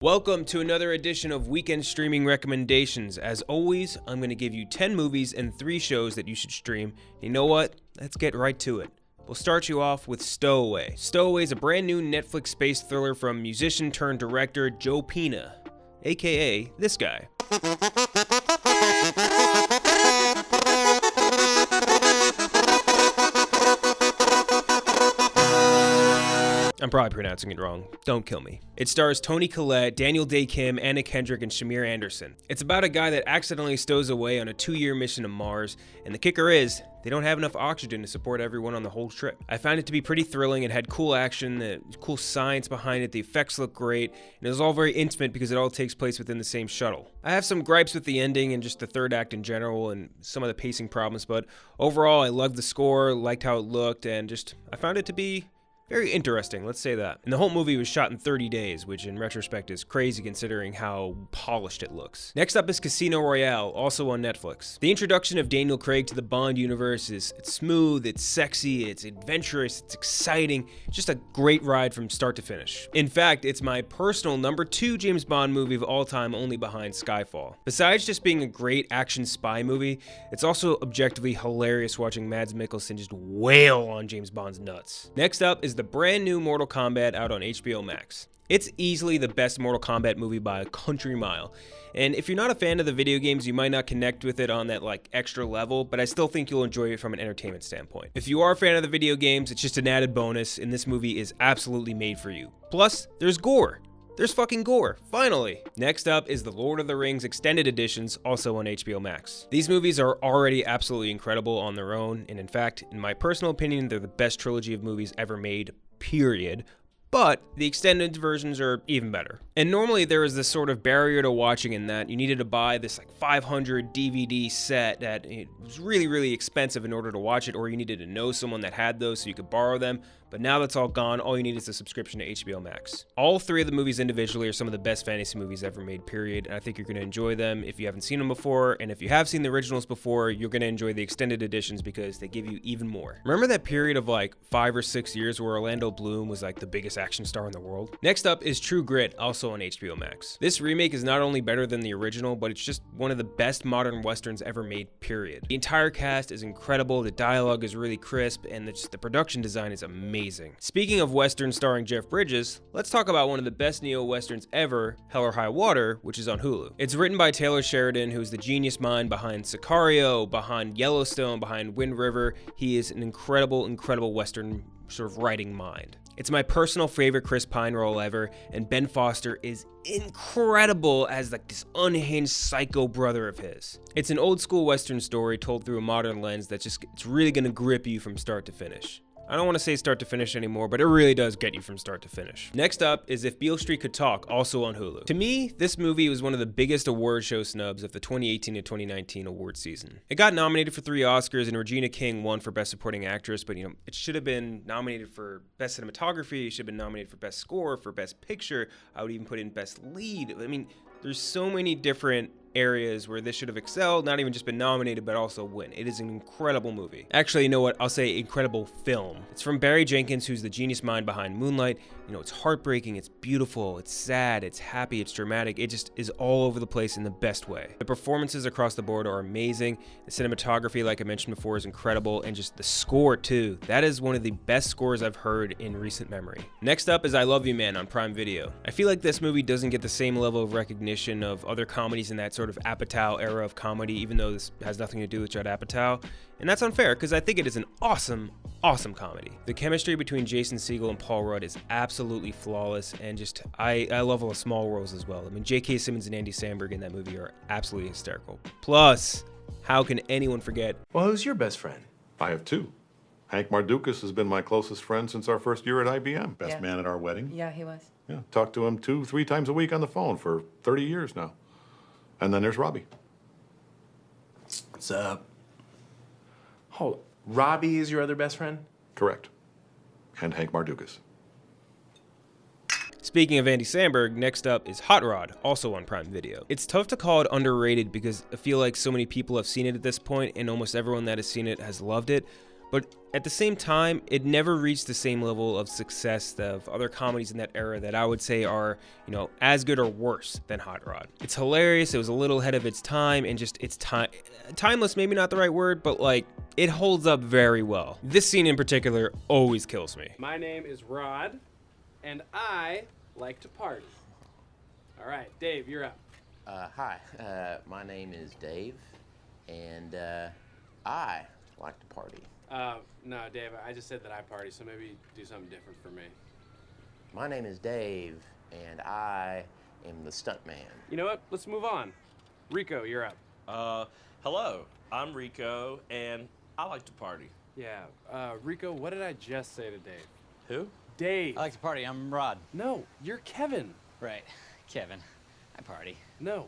Welcome to another edition of Weekend Streaming Recommendations. As always, I'm going to give you 10 movies and 3 shows that you should stream. You know what? Let's get right to it. We'll start you off with Stowaway. Stowaway is a brand new Netflix space thriller from musician turned director Joe Pena, aka this guy. I'm probably pronouncing it wrong. Don't kill me. It stars Toni Collette, Daniel Day Kim, Anna Kendrick, and Shamir Anderson. It's about a guy that accidentally stows away on a 2-year mission to Mars, and the kicker is, they don't have enough oxygen to support everyone on the whole trip. I found it to be pretty thrilling. It had cool action, cool science behind it, the effects look great, and it was all very intimate because it all takes place within the same shuttle. I have some gripes with the ending and just the third act in general and some of the pacing problems, but overall I loved the score, liked how it looked, and I found it to be very interesting, let's say that. And the whole movie was shot in 30 days, which in retrospect is crazy considering how polished it looks. Next up is Casino Royale, also on Netflix. The introduction of Daniel Craig to the Bond universe it's smooth, it's sexy, it's adventurous, it's exciting, just a great ride from start to finish. In fact, it's my personal number 2 James Bond movie of all time, only behind Skyfall. Besides just being a great action spy movie, it's also objectively hilarious watching Mads Mikkelsen just wail on James Bond's nuts. Next up is the brand new Mortal Kombat out on HBO Max. It's easily the best Mortal Kombat movie by a country mile. And if you're not a fan of the video games, you might not connect with it on that extra level, but I still think you'll enjoy it from an entertainment standpoint. If you are a fan of the video games, it's just an added bonus, and this movie is absolutely made for you. Plus, there's gore. There's fucking gore, finally! Next up is the Lord of the Rings Extended Editions, also on HBO Max. These movies are already absolutely incredible on their own, and in fact, in my personal opinion, they're the best trilogy of movies ever made, period. But the extended versions are even better. And normally there is this sort of barrier to watching in that you needed to buy this 500 DVD set that it was really, really expensive in order to watch it, or you needed to know someone that had those so you could borrow them. But now that's all gone, all you need is a subscription to HBO Max. All 3 of the movies individually are some of the best fantasy movies ever made, period. And I think you're going to enjoy them if you haven't seen them before. And if you have seen the originals before, you're going to enjoy the extended editions because they give you even more. Remember that period of 5 or 6 years where Orlando Bloom was the biggest action star in the world? Next up is True Grit, also on HBO Max. This remake is not only better than the original, but it's just one of the best modern westerns ever made, period. The entire cast is incredible, the dialogue is really crisp, and the production design is amazing. Speaking of westerns starring Jeff Bridges, let's talk about one of the best neo-westerns ever, Hell or High Water, which is on Hulu. It's written by Taylor Sheridan, who's the genius mind behind Sicario, behind Yellowstone, behind Wind River. He is an incredible, incredible western sort of writing mind. It's my personal favorite Chris Pine role ever, and Ben Foster is incredible as this unhinged psycho brother of his. It's an old school western story told through a modern lens it's really gonna grip you from start to finish. I don't want to say start to finish anymore, but it really does get you from start to finish. Next up is If Beale Street Could Talk, also on Hulu. To me, this movie was one of the biggest award show snubs of the 2018 to 2019 award season. It got nominated for 3 Oscars, and Regina King won for Best Supporting Actress, but it should have been nominated for Best Cinematography, it should have been nominated for Best Score, for Best Picture, I would even put in Best Lead. I mean, there's so many different areas where this should have excelled, not even just been nominated, but also win. It is an incredible movie. Actually, you know what? I'll say incredible film. It's from Barry Jenkins, who's the genius mind behind Moonlight. It's heartbreaking, it's beautiful, it's sad, it's happy, it's dramatic. It just is all over the place in the best way. The performances across the board are amazing. The cinematography, like I mentioned before, is incredible, and just the score too. That is one of the best scores I've heard in recent memory. Next up is I Love You Man on Prime Video. I feel like this movie doesn't get the same level of recognition of other comedies in that sort of Apatow era of comedy, even though this has nothing to do with Judd Apatow. And that's unfair, because I think it is an awesome, awesome comedy. The chemistry between Jason Segel and Paul Rudd is absolutely flawless, and I love all the small roles as well. I mean, J.K. Simmons and Andy Samberg in that movie are absolutely hysterical. Plus, how can anyone forget? Well, who's your best friend? I have 2. Hank Mardukas has been my closest friend since our first year at IBM. Best man at our wedding. Yeah, he was. Yeah, talked to him 2-3 times a week on the phone for 30 years now. And then there's Robbie. What's up? Hold, Robbie is your other best friend? Correct. And Hank Mardukas. Speaking of Andy Samberg, next up is Hot Rod, also on Prime Video. It's tough to call it underrated because I feel like so many people have seen it at this point, and almost everyone that has seen it has loved it. but at the same time, it never reached the same level of success of other comedies in that era that I would say are, you know, as good or worse than Hot Rod. It's hilarious, it was a little ahead of its time, and just it's timeless, maybe not the right word, but like, it holds up very well. This scene in particular always kills me. My name is Rod, and I like to party. All right, Dave, you're up. Hi, my name is Dave, and I like to party. No, Dave, I just said that I party, so maybe do something different for me. My name is Dave, and I am the stuntman. You know what? Let's move on. Rico, you're up. Hello, I'm Rico, and I like to party. Yeah, Rico, what did I just say to Dave? Who? Dave. I like to party. I'm Rod. No, you're Kevin. Right. Kevin. I party. No,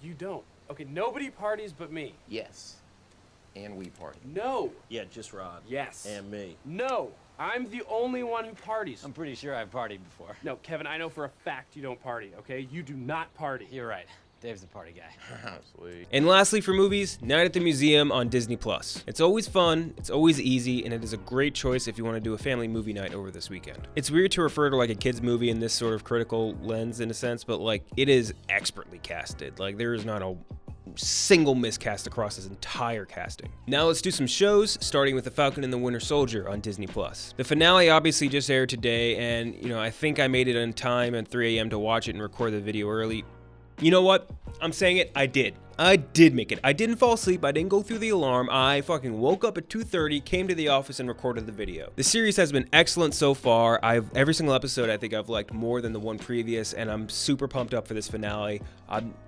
you don't. Okay, nobody parties but me. Yes, and we party. No. Yeah, just Rod. Yes. And me. No, I'm the only one who parties. I'm pretty sure I've partied before. No, Kevin, I know for a fact you don't party, okay? You do not party. You're right. Dave's the party guy. Sweet. And lastly for movies, Night at the Museum on Disney+. It's always fun, it's always easy, and it is a great choice if you want to do a family movie night over this weekend. It's weird to refer to like a kid's movie in this sort of critical lens in a sense, but like it is expertly casted. Like there is not a single miscast across this entire casting. Now let's do some shows, starting with The Falcon and the Winter Soldier on Disney+. The finale obviously just aired today, and you know, I think I made it on time at 3 a.m. to watch it and record the video early. You know what? I'm saying it, I did make it. I didn't fall asleep, I didn't go through the alarm, I fucking woke up at 2:30, came to the office and recorded the video. The series has been excellent so far. Every single episode I think I've liked more than the one previous, and I'm super pumped up for this finale.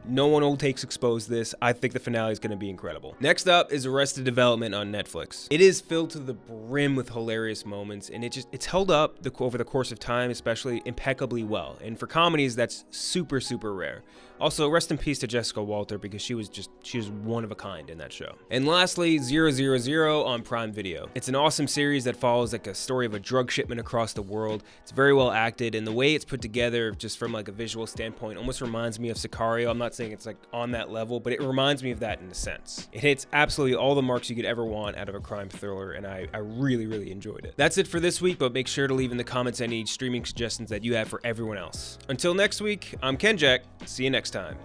No one old takes exposed this. I think the finale is going to be incredible. Next up is Arrested Development on Netflix. It is filled to the brim with hilarious moments, and it's held up over the course of time, especially impeccably well. And for comedies, that's super, super rare. Also, rest in peace to Jessica Walter, because she was one of a kind in that show. And lastly, 000 on Prime Video. It's an awesome series that follows like a story of a drug shipment across the world. It's very well acted, and the way it's put together, just from like a visual standpoint, almost reminds me of Sicario. I'm not saying it's like on that level, but it reminds me of that in a sense. It hits absolutely all the marks you could ever want out of a crime thriller, and I really, really enjoyed it. That's it for this week, but make sure to leave in the comments any streaming suggestions that you have for everyone else. Until next week, I'm Ken Jack. See you next time.